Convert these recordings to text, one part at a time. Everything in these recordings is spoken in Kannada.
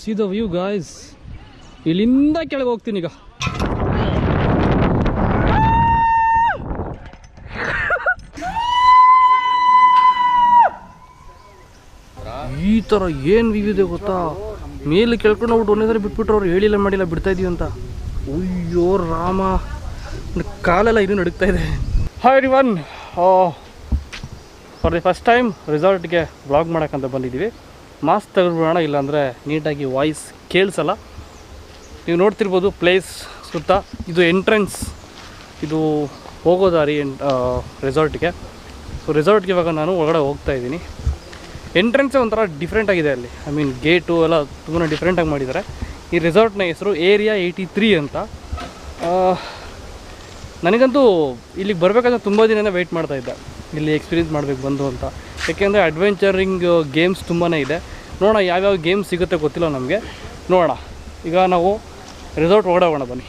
C the view guys. ಇಲ್ಲಿಂದ ಕೆಳಗೆ ಹೋಗ್ತೀನಿ ಈಗ. ಈ ಥರ ಏನು ವ್ಯೂ ಇದೆ ಗೊತ್ತಾ? ಮೇಲೆ ಕೇಳ್ಕೊಂಡು ಹೋಗ್ಬಿಟ್ಟು ಒಂದೇ ಸರಿ ಬಿಟ್ಬಿಟ್ರು ಅವ್ರು, ಹೇಳಿಲ್ಲ ಮಾಡಿಲ್ಲ ಬಿಡ್ತಾ ಇದೀವಿ ಅಂತ. ಅಯ್ಯೋ ರಾಮ, ಕಾಲೆಲ್ಲ ಇನ್ನೂ ನಡುಗ್ತಾ ಇದೆ. Hi everyone, for the first time ರೆಸಾರ್ಟ್ಗೆ ವ್ಲಾಗ್ ಮಾಡೋಕ್ಕಂತ ಬಂದಿದ್ದೀವಿ. ಮಾಸ್ಕ್ ತೆಗೆದುಬಿಡೋಣ, ಇಲ್ಲಾಂದರೆ ನೀಟಾಗಿ ವಾಯ್ಸ್ ಕೇಳಿಸಲ್ಲ. ನೀವು ನೋಡ್ತಿರ್ಬೋದು ಪ್ಲೇಸ್ ಸುತ್ತ. ಇದು ಎಂಟ್ರೆನ್ಸ್, ಇದು ಹೋಗೋ ದಾರಿ ರೆಸಾರ್ಟ್ಗೆ. ಸೊ ರೆಸಾರ್ಟ್ಗೆ ಇವಾಗ ನಾನು ಒಳಗಡೆ ಹೋಗ್ತಾ ಇದ್ದೀನಿ. ಎಂಟ್ರೆನ್ಸೇ ಒಂಥರ ಡಿಫ್ರೆಂಟಾಗಿದೆ ಅಲ್ಲಿ. ಐ ಮೀನ್ ಗೇಟು ಎಲ್ಲ ತುಂಬಾ ಡಿಫ್ರೆಂಟಾಗಿ ಮಾಡಿದ್ದಾರೆ. ಈ ರೆಸಾರ್ಟ್ನ ಹೆಸರು ಏರಿಯಾ 83 ಅಂತ. ನನಗಂತೂ ಇಲ್ಲಿಗೆ ಬರಬೇಕಂದ್ರೆ ತುಂಬ ದಿನನೇ ವೆಯ್ಟ್ ಮಾಡ್ತಾಯಿದ್ದೆ, ಇಲ್ಲಿ ಎಕ್ಸ್ಪೀರಿಯೆನ್ಸ್ ಮಾಡಬೇಕು ಬಂದು ಅಂತ. ಯಾಕೆಂದರೆ ಅಡ್ವೆಂಚರಿಂಗ್ ಗೇಮ್ಸ್ ತುಂಬಾ ಇದೆ. ನೋಡೋಣ ಯಾವ್ಯಾವ ಗೇಮ್ಸ್ ಸಿಗುತ್ತೆ ಗೊತ್ತಿಲ್ಲ ನಮಗೆ, ನೋಡೋಣ. ಈಗ ನಾವು ರೆಸಾರ್ಟ್ ಒಳಗಡೆ ಹೋಗೋಣ ಬನ್ನಿ.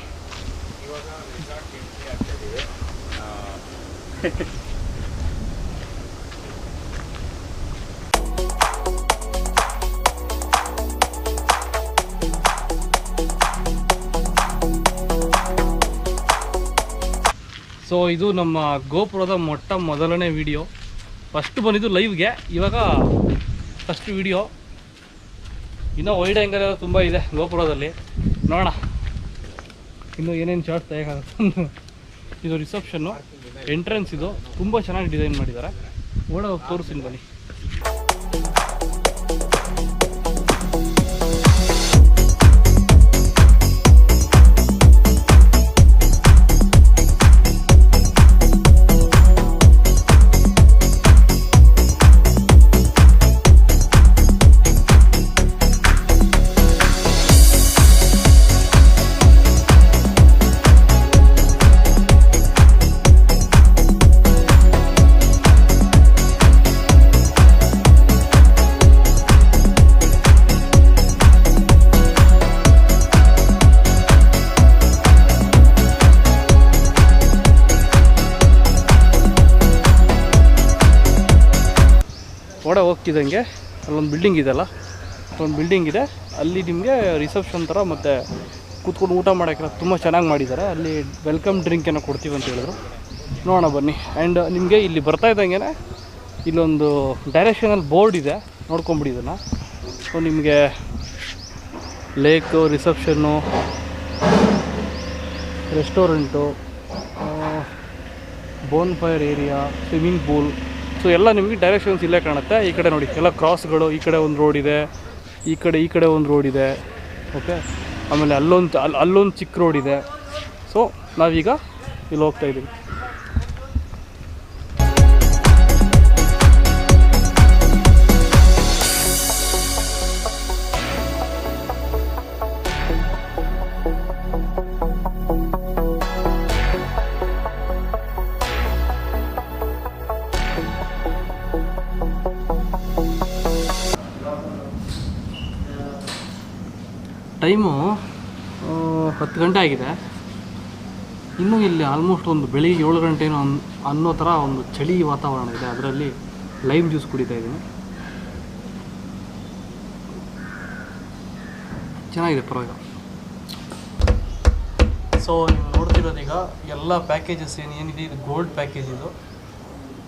ಸೊ ಇದು ನಮ್ಮ ಗೋಪುರದ ಮೊದಲನೇ ವಿಡಿಯೋ. ಫಸ್ಟ್ ಬಂದಿದ್ದು ಲೈವ್ಗೆ, ಇವಾಗ ಫಸ್ಟ್ ವಿಡಿಯೋ. ಇನ್ನೂ ವೈಡ್ ಆ್ಯಂಗಲ್ ಎಲ್ಲ ತುಂಬ ಇದೆ ಗೋಪುರದಲ್ಲಿ. ನೋಡೋಣ ಇನ್ನೂ ಏನೇನು ಶಾರ್ಟ್ಸ್ ತೆಗೆಯೋಕ್ಕಾಗುತ್ತೆ. ಇದು ರಿಸೆಪ್ಷನ್ನು, ಎಂಟ್ರೆನ್ಸ್. ಇದು ತುಂಬ ಚೆನ್ನಾಗಿ ಡಿಸೈನ್ ಮಾಡಿದ್ದಾರೆ. ಒಳಗೆ ತೋರಿಸ್ತೀನಿ ಬನ್ನಿ. ಒಳಗೆ ಹೋಗ್ತಿದ್ದಂಗೆ ಅಲ್ಲೊಂದು ಬಿಲ್ಡಿಂಗ್ ಇದೆಲ್ಲ, ಒಂದು ಬಿಲ್ಡಿಂಗ್ ಇದೆ. ಅಲ್ಲಿ ನಿಮಗೆ ರಿಸೆಪ್ಷನ್ ಥರ ಮತ್ತು ಕೂತ್ಕೊಂಡು ಊಟ ಮಾಡೋಕ್ಕೆಲ್ಲ ತುಂಬ ಚೆನ್ನಾಗಿ ಮಾಡಿದ್ದಾರೆ. ಅಲ್ಲಿ ವೆಲ್ಕಮ್ ಡ್ರಿಂಕ್ ಏನೋ ಕೊಡ್ತೀವಿ ಅಂತ ಹೇಳಿದ್ರು. ನೋಡೋಣ ಬನ್ನಿ. ಆ್ಯಂಡ್ ನಿಮಗೆ ಇಲ್ಲಿ ಬರ್ತಾ ಇದ್ದಂಗೆ ಇಲ್ಲೊಂದು ಡೈರೆಕ್ಷನಲ್ ಬೋರ್ಡ್ ಇದೆ, ನೋಡ್ಕೊಂಬಿಡಿ ಇದನ್ನು. ಸೊ ನಿಮಗೆ lake, reception, restaurant, bonfire area, swimming pool, so ಎಲ್ಲ ನಿಮಗೆ ಡೈರೆಕ್ಷನ್ಸ್ ಇಲ್ಲೇ ಕಾಣುತ್ತೆ. ಈ ಕಡೆ ನೋಡಿ ಎಲ್ಲ ಕ್ರಾಸ್ಗಳು, ಈ ಕಡೆ ಒಂದು ರೋಡ್ ಇದೆ, ಈ ಕಡೆ ಒಂದು ರೋಡ್ ಇದೆ. ಓಕೆ, ಆಮೇಲೆ ಅಲ್ಲೊಂದು ಚಿಕ್ಕ ರೋಡ್ ಇದೆ. ಸೊ ನಾವೀಗ ಇಲ್ಲಿ ಹೋಗ್ತಾ ಇದ್ದೀವಿ. ಟೈಮು 10 ಗಂಟೆ ಆಗಿದೆ. ಇನ್ನೂ ಇಲ್ಲಿ ಆಲ್ಮೋಸ್ಟ್ ಒಂದು ಬೆಳಿಗ್ಗೆ 7 ಗಂಟೆನೋ ಅನ್ನೋ ಥರ ಒಂದು ಚಳಿ ವಾತಾವರಣ ಇದೆ. ಅದರಲ್ಲಿ ಲೈಮ್ ಜ್ಯೂಸ್ ಕುಡಿತಾ ಇದ್ದೀನಿ. ಚೆನ್ನಾಗಿದೆ, ಪರವಾಗಿಲ್ಲ. ಸೊ ನೀವು ನೋಡ್ತಿರೋದೀಗ ಎಲ್ಲ ಪ್ಯಾಕೇಜಸ್ ಏನಿದೆ, ಇದು ಗೋಲ್ಡ್ ಪ್ಯಾಕೇಜ್ ಇದು.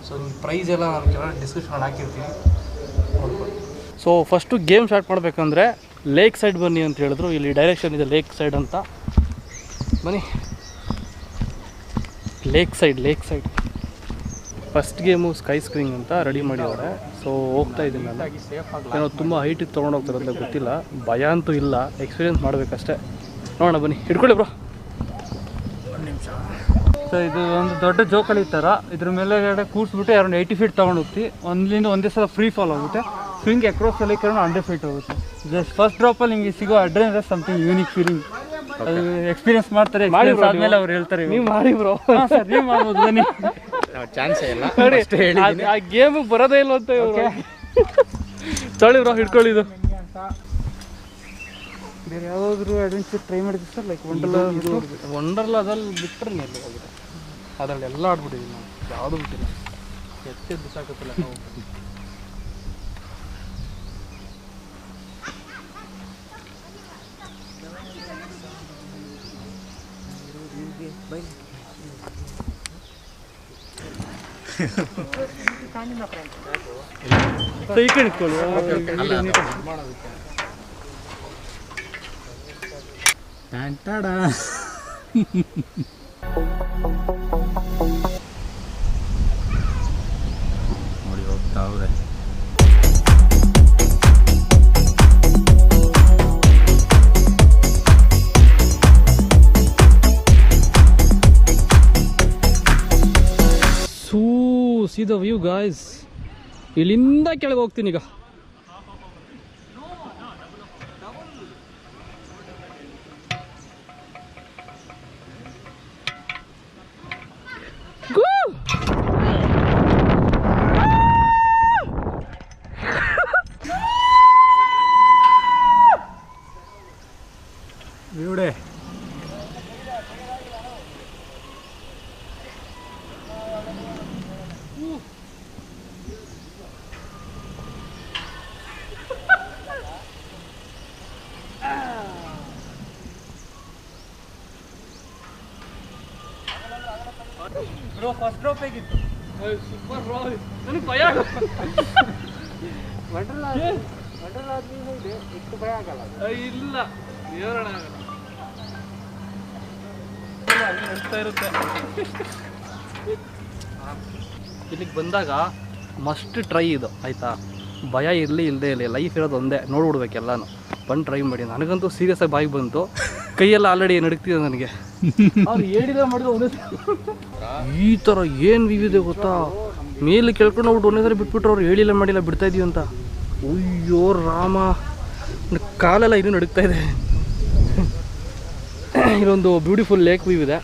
ಸೊ ನಿಮ್ಮ ಪ್ರೈಸ್ ಎಲ್ಲ ನಾನು ಕೆಳಗಡೆ ಡಿಸ್ಕ್ರಿಪ್ಷನ್ ಹಾಕಿರ್ತೀನಿ, ನೋಡ್ಕೊಳ್ಳಿ. ಸೊ ಫಸ್ಟು ಗೇಮ್ ಸ್ಟಾರ್ಟ್ ಮಾಡಬೇಕಂದ್ರೆ ಲೇಕ್ ಸೈಡ್ ಬನ್ನಿ ಅಂತ ಹೇಳಿದ್ರು. ಇಲ್ಲಿ ಡೈರೆಕ್ಷನ್ ಇದೆ ಲೇಕ್ ಸೈಡ್ ಅಂತ. ಬನ್ನಿ, lake side. First game sky screen ಅಂತ ರೆಡಿ ಮಾಡಿದ್ದಾರೆ. ಸೊ ಹೋಗ್ತಾ ಇದ್ದೀನಿ ನಾನು. ಏನೋ ತುಂಬ ಹೈಟಿಗೆ ತೊಗೊಂಡೋಗ್ತಾರೆ ಅಂತ ಗೊತ್ತಿಲ್ಲ, ಭಯ ಅಂತೂ ಇಲ್ಲ, ಎಕ್ಸ್ಪೀರಿಯೆನ್ಸ್ ಮಾಡಬೇಕಷ್ಟೇ. ನೋಡೋಣ ಬನ್ನಿ, ಹಿಡ್ಕೊಳ್ಳಿ ಬ್ರೋ. ಸೊ ಇದು ಒಂದು ದೊಡ್ಡ ಜೋಕಾಲಿ ಥರ, ಇದ್ರ ಮೇಲೆಗಡೆ ಕೂರಿಸ್ಬಿಟ್ಟು ಅರೌಂಡ್ 80 ಫೀಟ್ ತೊಗೊಂಡು ಹೋಗ್ತೀವಿ. ಒಂದೇ ಸಲ ಫ್ರೀ ಫಾಲ್ ಆಗುತ್ತೆ. ಸ್ವಿಂಗ್ ಅಕ್ರಾಸ್ ಅಲ್ಲಿ 100 ಫೀಟ್ ಹೋಗುತ್ತೆ. ಜಸ್ಟ್ ಫಸ್ಟ್ ಡ್ರಾಪಲ್ಲಿ ನಿಮಗೆ ಸಿಗೋ ಅಡ್ರೆಸ್ ಸಮಥಿಂಗ್ ಯೂನಿಕ್ ಫೀಲಿಂಗ್. ಅದು ಎಕ್ಸ್ಪೀರಿಯನ್ಸ್ ಮಾಡ್ತಾರೆ, ಆದ್ಮೇಲೆ ಅವ್ರು ಹೇಳ್ತಾರೆ. ನೀವು ಮಾಡಿ ಬ್ರೋ. ಸರ್ ನೀವು ಮಾಡ್ಬೋದು, ಬನ್ನಿ. ಚಾನ್ಸೇ ಇಲ್ಲ. ಆ ಗೇಮ್ ಬರೋದೇ ಇಲ್ಲ ಅಂತ ತೊಳಿ ಬ್ರೋ, ಹಿಡ್ಕೊಳ್ಳಿದು. ಬೇರೆ ಯಾವಾದ್ರು ಅಡ್ವೆಂಚರ್ ಟ್ರೈ ಮಾಡಿದ್ವಿ ಸರ್, ಲೈಕ್ ವಂಡರ್ಲಾದಲ್ಲಿ ಬಿಟ್ಟರೆ ಎಲ್ಲಿ ಹೋಗಿದೆ, ಅದರಲ್ಲಿ ಎಲ್ಲ ಆಡ್ಬಿಟ್ಟಿದ್ದೀವಿ ನಾವು, ಯಾವುದೂ ಬಿಟ್ಟಿಲ್ಲ. ಎತ್ತಿದ್ದು ಸಾಕತ್ತಿಲ್ಲ ನಾವು. ಈ ಕಡೆ ಇಟ್ಕೊಳ್ಳಿ. ನೋಡಿ ಹೋಗ್ತಾವ್ರೆ. See the view guys. ಇಲ್ಲಿಂದ ಕೆಳಗೆ ಹೋಗ್ತೀನಿ ಈಗ. ವಿವುಡೆ ಬ್ರೋ ಫಸ್ಟ್ ಡ್ರಾಪ್ ಹೇಗಿತ್ತು? Super bro. ನನಗೆ ಭಯ ಇಲ್ಲ, ವಿವರಣೆ ಆಗಲ್ಲ. ಅನಿಸ್ತಾ ಇರುತ್ತೆ. ಇಲ್ಲಿಗೆ ಬಂದಾಗ ಮಸ್ಟ್ ಟ್ರೈ ಇದು ಆಯಿತಾ. ಭಯ ಇರಲಿ ಇಲ್ಲದೆ ಇರಲಿ, ಲೈಫ್ ಇರೋದು ಒಂದೇ, ನೋಡ್ಬಿಡ್ಬೇಕು ಎಲ್ಲನೂ. ಬಂದು ಟ್ರೈ ಮಾಡಿ. ನನಗಂತೂ ಸೀರಿಯಸ್ ಆಗಿ ಬಾಯಿಗೆ ಬಂತು, ಕೈಯೆಲ್ಲ ಆಲ್ರೆಡಿ ನಡುಗ್ತಿದೆ ನನಗೆ. ಅವ್ರು ಹೇಳಿದ ಮಾಡಿದ ಒಂದೇ ಈ ಥರ ಏನು ವಿವಿದೆ ಗೊತ್ತಾ. ಮೇಲೆ ಕೇಳ್ಕೊಂಡು ಹೋಗ್ಬಿಟ್ಟು ಒಂದೇ ಸರಿ ಬಿಟ್ಬಿಟ್ರು. ಅವ್ರು ಹೇಳಿಲ್ಲ ಮಾಡಿಲ್ಲ ಬಿಡ್ತಾ ಇದೀವಿ ಅಂತ. ಅಯ್ಯೋ ರಾಮ, ಕಾಲೆಲ್ಲ ಇನ್ನೂ ನಡುಗ್ತಾ ಇದೆ. ಇಲ್ಲೊಂದು ಬ್ಯೂಟಿಫುಲ್ ಲೇಕ್ ವ್ಯೂ ಇದೆ.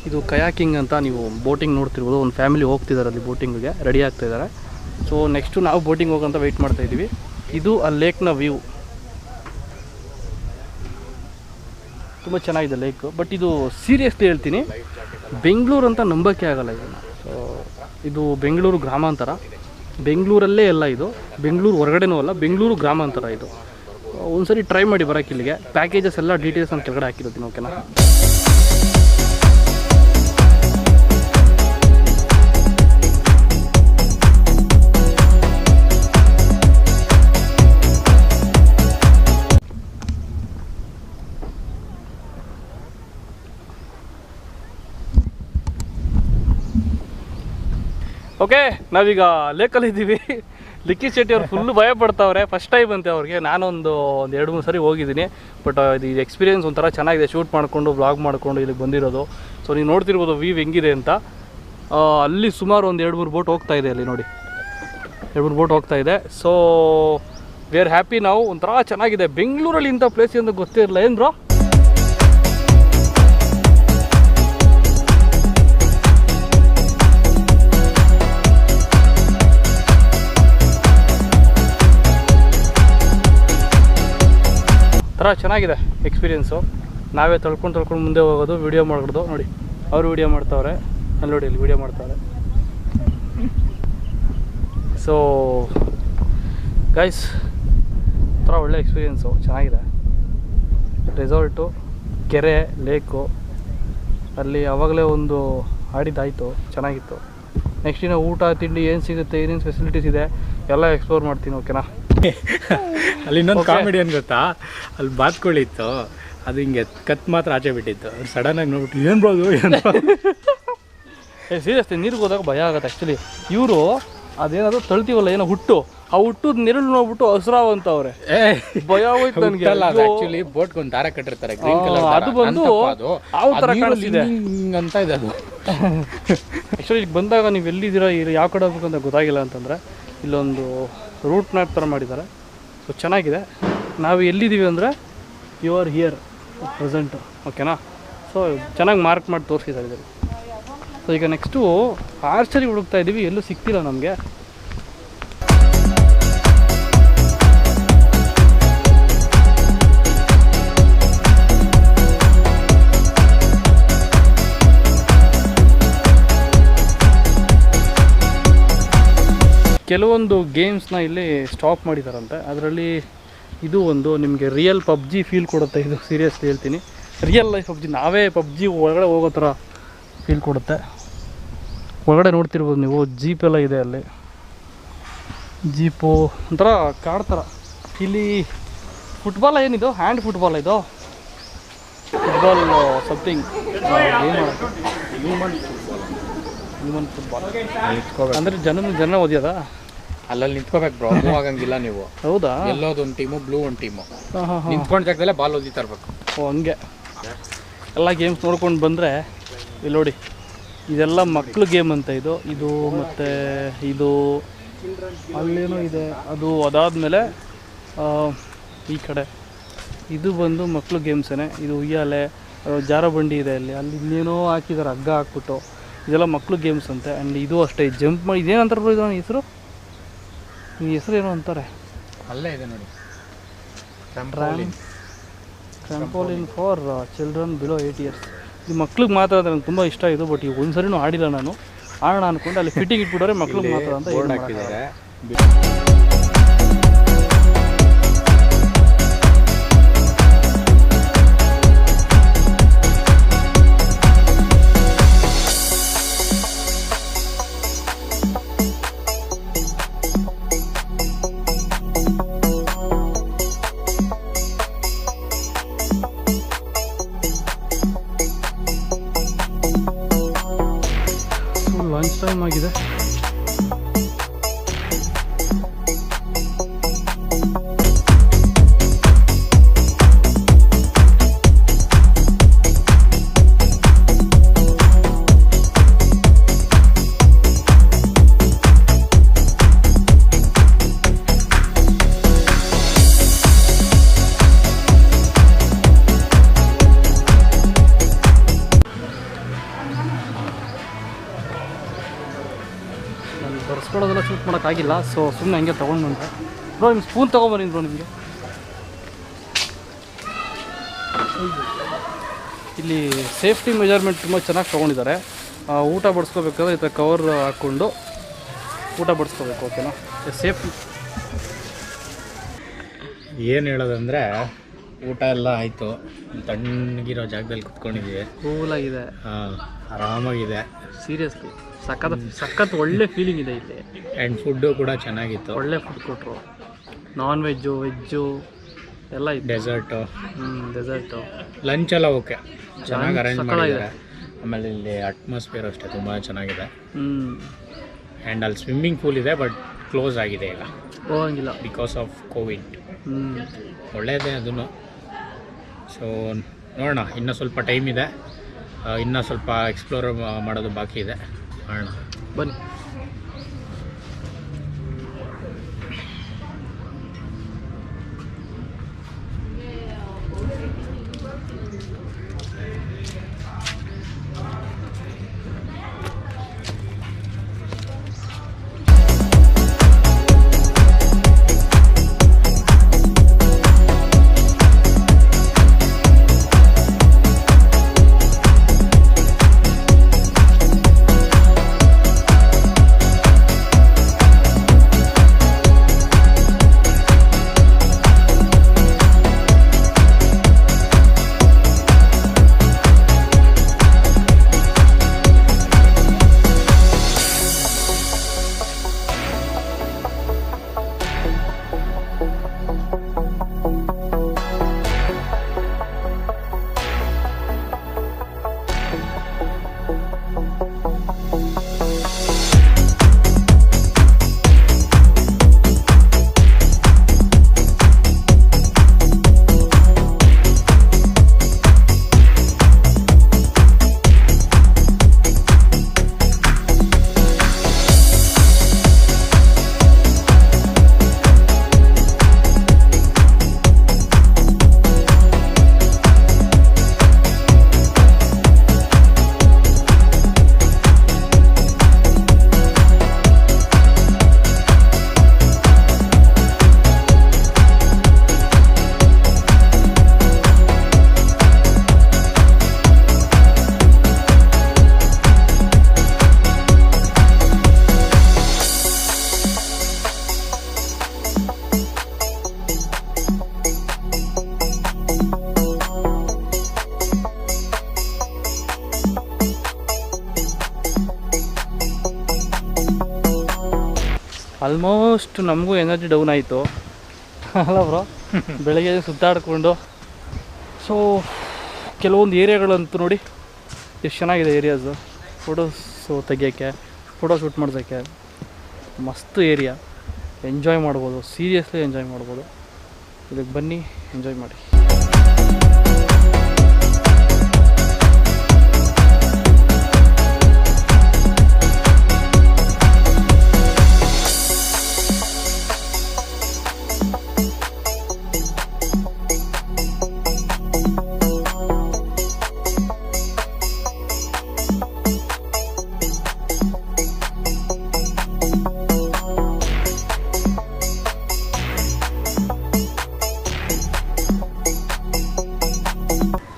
ಇದು ಕಯಾಕಿಂಗ್ ಅಂತ, ನೀವು ಬೋಟಿಂಗ್ ನೋಡ್ತಿರ್ಬೋದು. ಒಂದು ಫ್ಯಾಮಿಲಿ ಹೋಗ್ತಿದ್ದಾರೆ ಅಲ್ಲಿ ಬೋಟಿಂಗಿಗೆ, ರೆಡಿ ಆಗ್ತಾಯಿದ್ದಾರೆ. ಸೊ ನೆಕ್ಸ್ಟು ನಾವು ಬೋಟಿಂಗ್ ಹೋಗೋಂತ ವೆಯ್ಟ್ ಮಾಡ್ತಾಯಿದ್ದೀವಿ. ಇದು ಆ ಲೇಕ್ನ ವ್ಯೂ. ತುಂಬ ಚೆನ್ನಾಗಿದೆ ಲೇಕ್. ಬಟ್ ಇದು ಸೀರಿಯಸ್ಲಿ ಹೇಳ್ತೀನಿ, ಬೆಂಗಳೂರು ಅಂತ ನಂಬೋಕ್ಕೆ ಆಗಲ್ಲ ಇದನ್ನು. ಸೊ ಇದು ಬೆಂಗಳೂರು ಗ್ರಾಮಾಂತರ. ಬೆಂಗಳೂರಲ್ಲೇ ಎಲ್ಲ ಇದು, ಬೆಂಗಳೂರು ಹೊರಗಡೆನೂ ಅಲ್ಲ, ಬೆಂಗಳೂರು ಗ್ರಾಮಾಂತರ ಇದು. ಒಂದ್ಸರಿ ಟ್ರೈ ಮಾಡಿ ಬರೋಕ್ಕೆ ಇಲ್ಲಿಗೆ. ಪ್ಯಾಕೇಜಸ್ ಎಲ್ಲ ಡೀಟೇಲ್ಸ್ ನಾನು ಕೆಳಗಡೆ ಹಾಕಿರ್ತೀನಿ, ಓಕೆನಾ. ಓಕೆ, ನಾವೀಗ ಲೇಕಲ್ಲಿದ್ದೀವಿ. ಲಿಕ್ಕಿ ಶೆಟ್ಟಿ ಅವ್ರು ಫುಲ್ಲು ಭಯ ಪಡ್ತಾವ್ರೆ. ಫಸ್ಟ್ ಟೈಮ್ ಅಂತೆ ಅವ್ರಿಗೆ. ನಾನೊಂದು 2-3 ಸರಿ ಹೋಗಿದ್ದೀನಿ. ಬಟ್ ಇದು ಎಕ್ಸ್ಪೀರಿಯೆನ್ಸ್ ಒಂಥರ ಚೆನ್ನಾಗಿದೆ. ಶೂಟ್ ಮಾಡಿಕೊಂಡು ವ್ಲಾಗ್ ಮಾಡಿಕೊಂಡು ಇಲ್ಲಿಗೆ ಬಂದಿರೋದು. ಸೊ ನೀವು ನೋಡ್ತಿರ್ಬೋದು ವ್ಯೂ ಹೆಂಗಿದೆ ಅಂತ. ಅಲ್ಲಿ ಸುಮಾರು ಒಂದು 2-3 ಬೋಟ್ ಹೋಗ್ತಾ ಇದೆ. ಅಲ್ಲಿ ನೋಡಿ 2-3 ಬೋಟ್ ಹೋಗ್ತಾ ಇದೆ. ಸೊ ವಿ ಆರ್ ಹ್ಯಾಪಿ ನಾವು. ಒಂಥರ ಚೆನ್ನಾಗಿದೆ. ಬೆಂಗಳೂರಲ್ಲಿ ಇಂಥ ಪ್ಲೇಸ್ ಅಂತ ಗೊತ್ತೇ ಇರಲಿಲ್ಲ. ಏನು ಬ್ರೋ? ಥರ ಚೆನ್ನಾಗಿದೆ ಎಕ್ಸ್ಪೀರಿಯೆನ್ಸು. ನಾವೇ ತಳ್ಕೊಂಡು ಮುಂದೆ ಹೋಗೋದು, ವೀಡಿಯೋ ಮಾಡೋದು. ನೋಡಿ ಅವರು ವೀಡಿಯೋ ಮಾಡ್ತಾವ್ರೆ, ಅಲ್ಲಿ ನೋಡಿ ಇಲ್ಲಿ ವೀಡಿಯೋ ಮಾಡ್ತಾವ್ರೆ. ಸೊ ಗೈಸ್, ಥರ ಒಳ್ಳೆ ಎಕ್ಸ್ಪೀರಿಯೆನ್ಸು, ಚೆನ್ನಾಗಿದೆ. ರೆಸಾರ್ಟು, ಕೆರೆ, ಲೇಕು, ಅಲ್ಲಿ ಆವಾಗಲೇ ಒಂದು ಆಡಿದ್ದಾಯಿತು, ಚೆನ್ನಾಗಿತ್ತು. ನೆಕ್ಸ್ಟ್ ದಿನ ಊಟ ತಿಂಡಿ ಏನು ಸಿಗುತ್ತೆ, ಏನೇನು ಫೆಸಿಲಿಟೀಸ್ ಇದೆ ಎಲ್ಲ ಎಕ್ಸ್ಪ್ಲೋರ್ ಮಾಡ್ತೀನಿ, ಓಕೆನಾ. ಅಲ್ಲಿ ಇನ್ನೊಂದು ಕಾಮಿಡಿ ಏನು ಗೊತ್ತಾ, ಅಲ್ಲಿ ಬಾತ್ಕೊಳ್ಳಿತ್ತು, ಅದು ಹಿಂಗೆ ಕತ್ ಮಾತ್ರ ಆಚೆ ಬಿಟ್ಟಿತ್ತು. ಸಡನ್ನಾಗಿ ನೋಡ್ಬಿಟ್ಟು ಏನು ಬ್ರೋದು ಏನು ಸೀರಿಯಸ್ಲಿ ನೀರಿಗೆ ಹೋದಾಗ ಭಯ ಆಗುತ್ತೆ ಆ್ಯಕ್ಚುಲಿ. ಇವರು ಅದೇನಾದ್ರು ತಳ್ತೀವಲ್ಲ, ಏನೋ ಹುಟ್ಟು, ಆ ಹುಟ್ಟದ ನೆರಳು ನೋಡ್ಬಿಟ್ಟು ಹಸ್ರಾವ್ ಅಂತ ಅವ್ರೆ. ಭಯ ಹೋಯ್ತು ನನಗೆ. ಆಕ್ಚುಲಿ ಬೋಟ್ಗೊಂದು ದಾರ ಕಟ್ಟಿರ್ತಾರೆ ಗ್ರೀನ್ ಕಲರ್, ಅದು ಬಂದು ಯಾವ ಥರ ಕಾಣಿಸ್ತಿದೆ ಅಂತ ಇದೆ ಅದು. ಆ್ಯಕ್ಚುಲಿ ಈಗ ಬಂದಾಗ ನೀವು ಎಲ್ಲಿದ್ದೀರಾ, ಯಾವ ಕಡೆ ಹೋಗ್ಬೇಕಂತ ಗೊತ್ತಾಗಿಲ್ಲ ಅಂತಂದರೆ ಇಲ್ಲೊಂದು ರೂಟ್ ಮ್ಯಾಪ್ ಥರ ಮಾಡಿದ್ದಾರೆ. ಸೊ ಚೆನ್ನಾಗಿದೆ. ನಾವು ಎಲ್ಲಿದ್ದೀವಿ ಅಂದರೆ ಯು ಆರ್ ಹಿಯರ್ ಪ್ರೆಸೆಂಟು, ಓಕೆನಾ. ಸೊ ಚೆನ್ನಾಗಿ ಮಾರ್ಕ್ ಮಾಡಿ ತೋರಿಸಿದ್ದಾರೆ ಇದರಲ್ಲಿ. ಸೊ ಈಗ ನೆಕ್ಸ್ಟು ಆರ್ಚರಿ ಹುಡುಕ್ತಾ ಇದ್ದೀವಿ, ಎಲ್ಲೂ ಸಿಗ್ತಿಲ್ಲ ನಮಗೆ. ಕೆಲವೊಂದು ಗೇಮ್ಸ್ನ ಇಲ್ಲಿ ಸ್ಟಾಪ್ ಮಾಡಿದಾರಂತೆ. ಅದರಲ್ಲಿ ಇದು ಒಂದು ನಿಮಗೆ ರಿಯಲ್ ಪಬ್ಜಿ ಫೀಲ್ ಕೊಡುತ್ತೆ ಇದು, ಸೀರಿಯಸ್ಲಿ ಹೇಳ್ತೀನಿ. ರಿಯಲ್ ಲೈಫ್ ಪಬ್ಜಿ, ನಾವೇ ಪಬ್ಜಿ ಒಳಗಡೆ ಹೋಗೋ ಥರ ಫೀಲ್ ಕೊಡುತ್ತೆ. ಒಳಗಡೆ ನೋಡ್ತಿರ್ಬೋದು ನೀವು, ಜೀಪ್ ಎಲ್ಲ ಇದೆ ಅಲ್ಲಿ, ಜೀಪು ಒಂಥರ ಕಾಡ್ ಥರ. ಇಲ್ಲಿ ಫುಟ್ಬಾಲ್ ಏನಿದು, ಹ್ಯಾಂಡ್ ಫುಟ್ಬಾಲ್ ಇದು, ಫುಟ್ಬಾಲ್ ಸಮಥಿಂಗ್ ಹ್ಯೂಮನ್ ಫುಟ್ಬಾಲ್ ಅಂದರೆ ಜನ ಓದ್ಯದ ಅಲ್ಲಲ್ಲಿ ನಿಂತ್ಕೋಬೇಕು ಬ್ರೋ, ಮೂವ್ ಆಗಂಗಿಲ್ಲ ನೀವು. ಹೌದಾ? ಎಲ್ಲೋದೊಂದು ಟೀಮು, ಬ್ಲೂ ಒಂದು ಟೀಮು, ಹಾಂ ಹಾಂ ಹಾಂ. ನಿಂತ್ಕೊಂಡು ಜಾಗದಲ್ಲೇ ಬಾಲ್ ಓದಿತಾ ಇರಬೇಕು. ಓ ಹಂಗೆ ಎಲ್ಲ ಗೇಮ್ಸ್ ನೋಡ್ಕೊಂಡು ಬಂದರೆ ಇಲ್ಲಿ ನೋಡಿ, ಇದೆಲ್ಲ ಮಕ್ಕಳು ಗೇಮ್ ಅಂತ ಇದು ಮತ್ತು ಇದು ಅಲ್ಲೇನೋ ಇದೆ ಅದು. ಅದಾದಮೇಲೆ ಈ ಕಡೆ ಇದು ಬಂದು ಮಕ್ಕಳು ಗೇಮ್ಸೇ. ಇದು ಉಯ್ಯಾಲೆ, ಜಾರ ಬಂಡಿ ಇದೆ ಅಲ್ಲಿ ಇನ್ನೇನೋ ಹಾಕಿದ್ದಾರೆ ಹಗ್ಗ ಹಾಕ್ಬಿಟ್ಟು. ಇದೆಲ್ಲ ಮಕ್ಕಳು ಗೇಮ್ಸ್ ಅಂತೆ. ಆ್ಯಂಡ್ ಇದು ಅಷ್ಟೇ, ಜಂಪ್ ಮಾಡಿ ಇದೇನಂತಾರೆ ಬ್ರೋ, ಇದು ಹೆಸರು, ಈ ಹೆಸರು ಏನೋ ಅಂತಾರೆ. ಅಲ್ಲೇ ಇದೆ ನೋಡಿ, ಟ್ರಂಪೋಲಿನ್ ಫಾರ್ ಚಿಲ್ಡ್ರನ್ ಬಿಲೋ 8 years. ಇದು ಮಕ್ಳಿಗೆ ಮಾತ್ರ ಅಂತ ನಂಗೆ ತುಂಬ ಇಷ್ಟ ಇದು. ಬಟ್ ಈಗ ಒಂದು ಸರಿನೂ ಆಡಿಲ್ಲ ನಾನು, ಆಡೋಣ ಅಂದ್ಕೊಂಡು ಅಲ್ಲಿ ಫಿಟ್ಟಿಂಗ್ ಇಟ್ಬಿಟ್ಟವ್ರೆ ಮಕ್ಳಿಗೆ ಮಾತ್ರ ಅಂತ ಬೋರ್ಡ್ ಹಾಕಿದ್ದಾರೆ. ಲಂಚ್ ಟೈಮ್ ಆಗಿದೆ. ಬರ್ಸ್ಕೊಳ್ಳೋದೆಲ್ಲ ಶೂಟ್ ಮಾಡೋಕ್ಕಾಗಿಲ್ಲ, ಸೊ ಸುಮ್ಮನೆ ಹಂಗೆ ತೊಗೊಂಡು ಬಂದೆ. ಬ್ರೋ ನಿಮ್ಮ ಸ್ಪೂನ್ ತೊಗೊಂಬನ್ನಿ ಬ್ರೋ. ನಿಮಗೆ ಇಲ್ಲಿ ಸೇಫ್ಟಿ ಮೆಜರ್ಮೆಂಟ್ ತುಂಬ ಚೆನ್ನಾಗಿ ತೊಗೊಂಡಿದ್ದಾರೆ. ಊಟ ಬಡಿಸ್ಕೋಬೇಕಾದ್ರೆ ಈ ಥರ ಕವರ್ ಹಾಕ್ಕೊಂಡು ಊಟ ಬಡಿಸ್ಕೋಬೇಕು, ಓಕೆನಾ? ಸೇಫ್ಟಿ ಏನು ಹೇಳೋದಂದರೆ, ಊಟ ಎಲ್ಲ ಆಯಿತು, ತಣ್ಣಗಿರೋ ಜಾಗದಲ್ಲಿ ಕುತ್ಕೊಂಡಿದ್ದೀವಿ, ಕೂಲಾಗಿದೆ, ಆರಾಮಾಗಿದೆ. ಸೀರಿಯಸ್ಲಿ ಸಖತ್ ಒಳ್ಳೆ ಫೀಲಿಂಗ್ ಇದೆ ಇಲ್ಲಿ. ಆ್ಯಂಡ್ ಫುಡ್ಡು ಕೂಡ ಚೆನ್ನಾಗಿತ್ತು, ಒಳ್ಳೆ ಫುಡ್ ಕೊಟ್ಟರು. ನಾನ್ ವೆಜ್ಜು, ವೆಜ್ಜು ಎಲ್ಲ ಇತ್ತು. ಡೆಸರ್ಟು, ಡೆಸರ್ಟು, ಲಂಚ್ ಎಲ್ಲ ಓಕೆ, ಚೆನ್ನಾಗಿ ಅರೇಂಜ್ ಮಾಡಿದ್ದಾರೆ. ಆಮೇಲೆ ಇಲ್ಲಿ ಅಟ್ಮಾಸ್ಫಿಯರ್ ಅಷ್ಟೇ ತುಂಬ ಚೆನ್ನಾಗಿದೆ. ಆ್ಯಂಡ್ ಅಲ್ಲಿ ಸ್ವಿಮ್ಮಿಂಗ್ ಪೂಲ್ ಇದೆ, ಬಟ್ ಕ್ಲೋಸ್ ಆಗಿದೆ ಈಗ, ಹೋಗಂಗಿಲ್ಲ ಬಿಕಾಸ್ ಆಫ್ ಕೋವಿಡ್. ಒಳ್ಳೆಯದೇ ಅದನ್ನು. ಸೊ ನೋಡೋಣ, ಇನ್ನೂ ಸ್ವಲ್ಪ ಟೈಮ್ ಇದೆ, ಇನ್ನೂ ಸ್ವಲ್ಪ ಎಕ್ಸ್ಪ್ಲೋರ್ ಮಾಡೋದು ಬಾಕಿ ಇದೆ, ಮಾಡೋಣ ಬನ್ನಿ. ಆಲ್ಮೋಸ್ಟ್ ನಮಗೂ ಎನರ್ಜಿ ಡೌನ್ ಆಯಿತು ಅಲ್ಲ ಬ್ರೋ. ಬೆಳಗ್ಗೆ ಸುತ್ತಾಡಿಕೊಂಡು ಸೊ ಕೆಲವೊಂದು ಏರಿಯಾಗಳಂತೂ ನೋಡಿ ಎಷ್ಟು ಚೆನ್ನಾಗಿದೆ ಏರಿಯಾಸು. ಫೋಟೋಸು ತೆಗಿಯೋಕ್ಕೆ, ಫೋಟೋ ಶೂಟ್ ಮಾಡೋದಕ್ಕೆ ಮಸ್ತ್ ಏರಿಯಾ. ಎಂಜಾಯ್ ಮಾಡ್ಬೋದು, ಸೀರಿಯಸ್ಲಿ ಎಂಜಾಯ್ ಮಾಡ್ಬೋದು. ಇದಕ್ಕೆ ಬನ್ನಿ, ಎಂಜಾಯ್ ಮಾಡಿ.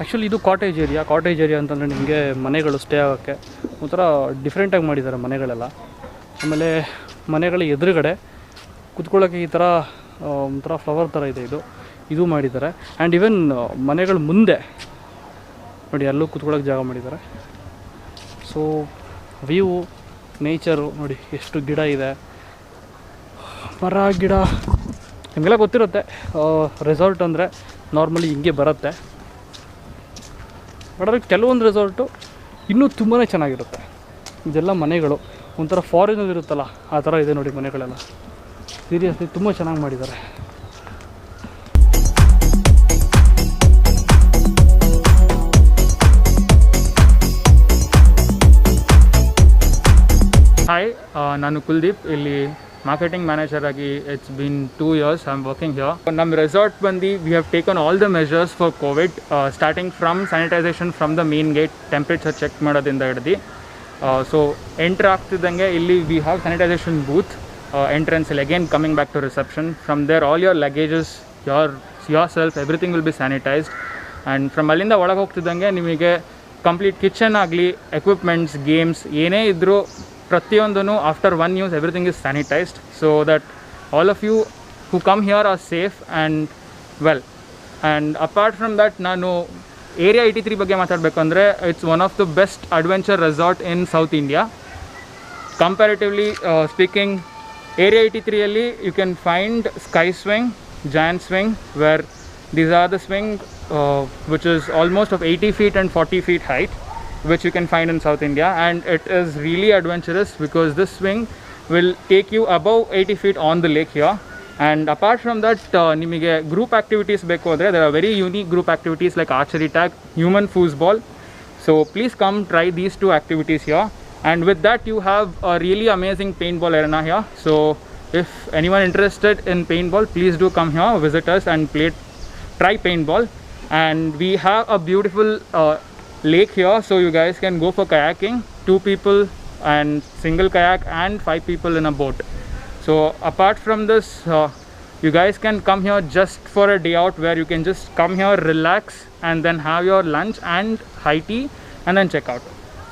ಆ್ಯಕ್ಚುಲಿ ಇದು ಕಾಟೇಜ್ ಏರಿಯಾ ಅಂತಂದರೆ ನಿಮಗೆ ಮನೆಗಳು ಸ್ಟೇ ಆಗೋಕ್ಕೆ ಒಂಥರ ಡಿಫ್ರೆಂಟಾಗಿ ಮಾಡಿದ್ದಾರೆ ಮನೆಗಳೆಲ್ಲ. ಆಮೇಲೆ ಮನೆಗಳ ಎದುರುಗಡೆ ಕುತ್ಕೊಳ್ಳೋಕ್ಕೆ ಈ ಥರ ಒಂಥರ ಫ್ಲವರ್ ಥರ ಇದೆ, ಇದು ಮಾಡಿದ್ದಾರೆ. ಆ್ಯಂಡ್ ಈವನ್ ಮನೆಗಳ ಮುಂದೆ ನೋಡಿ ಅಲ್ಲೂ ಕುತ್ಕೊಳ್ಳೋಕೆ ಜಾಗ ಮಾಡಿದ್ದಾರೆ. ಸೊ ವ್ಯೂ, ನೇಚರು ನೋಡಿ ಎಷ್ಟು ಗಿಡ ಇದೆ, ಮರ ಗಿಡ. ನಿಮಗೆಲ್ಲ ಗೊತ್ತಿರುತ್ತೆ ರೆಸಾರ್ಟ್ ಅಂದರೆ ನಾರ್ಮಲಿ ಹಿಂಗೆ ಬರುತ್ತೆ. ಬಟ್ ಅದಕ್ಕೆ ಕೆಲವೊಂದು ರೆಸಾರ್ಟು ಇನ್ನೂ ತುಂಬಾ ಚೆನ್ನಾಗಿರುತ್ತೆ. ಇದೆಲ್ಲ ಮನೆಗಳು ಒಂಥರ ಫಾರಿನಲ್ಲಿ ಇರುತ್ತಲ್ಲ ಆ ಥರ ಇದೆ ನೋಡಿ ಮನೆಗಳೆಲ್ಲ. ಸೀರಿಯಸ್ಲಿ ತುಂಬ ಚೆನ್ನಾಗಿ ಮಾಡಿದ್ದಾರೆ. ಹಾಯ್, ನಾನು ಕುಲ್ದೀಪ್, ಇಲ್ಲಿ ಮಾರ್ಕೆಟಿಂಗ್ ಮ್ಯಾನೇಜರ್ ಆಗಿ. It's been 2 years I am working here. ನಮ್ಮ ರೆಸಾರ್ಟ್ ಬಂದು we have taken all the measures for covid, starting from sanitisation from the main gate, temperature check ಮಾಡೋದ್ರಿಂದ ಹಿಡ್ದು. ಸೊ ಎಂಟ್ರ್ ಆಗ್ತಿದ್ದಂಗೆ ಇಲ್ಲಿ ವಿ ಹ್ಯಾವ್ ಸ್ಯಾನಿಟೈಸೇಷನ್ ಬೂತ್ ಎಂಟ್ರೆನ್ಸಲ್ಲಿ. Again coming back to reception, from there all your luggages, your self, everything will be sanitised. And from ಅಲ್ಲಿಂದ ಒಳಗೆ ಹೋಗ್ತಿದ್ದಂಗೆ ನಿಮಗೆ ಕಂಪ್ಲೀಟ್ ಕಿಚನ್ ಆಗಲಿ, ಎಕ್ವಿಪ್ಮೆಂಟ್ಸ್, ಗೇಮ್ಸ್ ಏನೇ ಇದ್ದರೂ ಪ್ರತಿಯೊಂದೂ after 1 use everything is sanitized, so that all of you who come here are safe and well. And apart from that, ನಾನು ಏರಿಯಾ 83 ಬಗ್ಗೆ ಮಾತಾಡಬೇಕಂದ್ರೆ it's one of the best adventure resort in South India. Comparatively speaking, area 83 you can find Sky Swing, Giant Swing, where these are the swing which is almost of 80 feet and 40 feet height, which you can find in South India, and it is really adventurous because this swing will take you above 80 feet on the lake here. And apart from that, nimige group activities beku andre there are very unique group activities like archery tag, human foosball. So please come try these 2 activities here. And with that, you have a really amazing paintball arena here. So if anyone interested in paintball, please do come here, visit us and try paintball. And we have a beautiful lake here, so you guys can go for kayaking, 2 people and single kayak, and 5 people in a boat. So apart from this, you guys can come here just for a day out, where you can just come here, relax, and then have your lunch and high tea and then check out.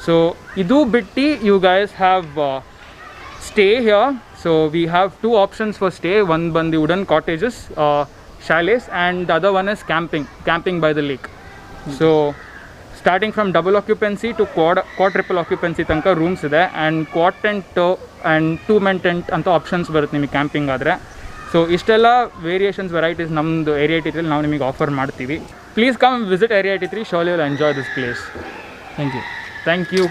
So idu bitti you guys have stay here. So we have 2 options for stay. One bandi wooden cottages, chalets, and the other one is camping by the lake. So starting from double occupancy to quad triple occupancy ತನಕ ರೂಮ್ಸ್ ಇದೆ. And Quad tent and 2 men tent ಅಂತ ಆಪ್ಷನ್ಸ್ ಬರುತ್ತೆ ನಿಮಗೆ ಕ್ಯಾಂಪಿಂಗ್ ಆದರೆ. ಸೊ ಇಷ್ಟೆಲ್ಲ ವೇರಿಯೇಷನ್ಸ್, ವೆರೈಟೀಸ್ ನಮ್ಮದು ಏರಿಯಾ 83 ನಾವು ನಿಮಗೆ ಆಫರ್ ಮಾಡ್ತೀವಿ. Please come visit area 83, surely will enjoy this place. Thank you.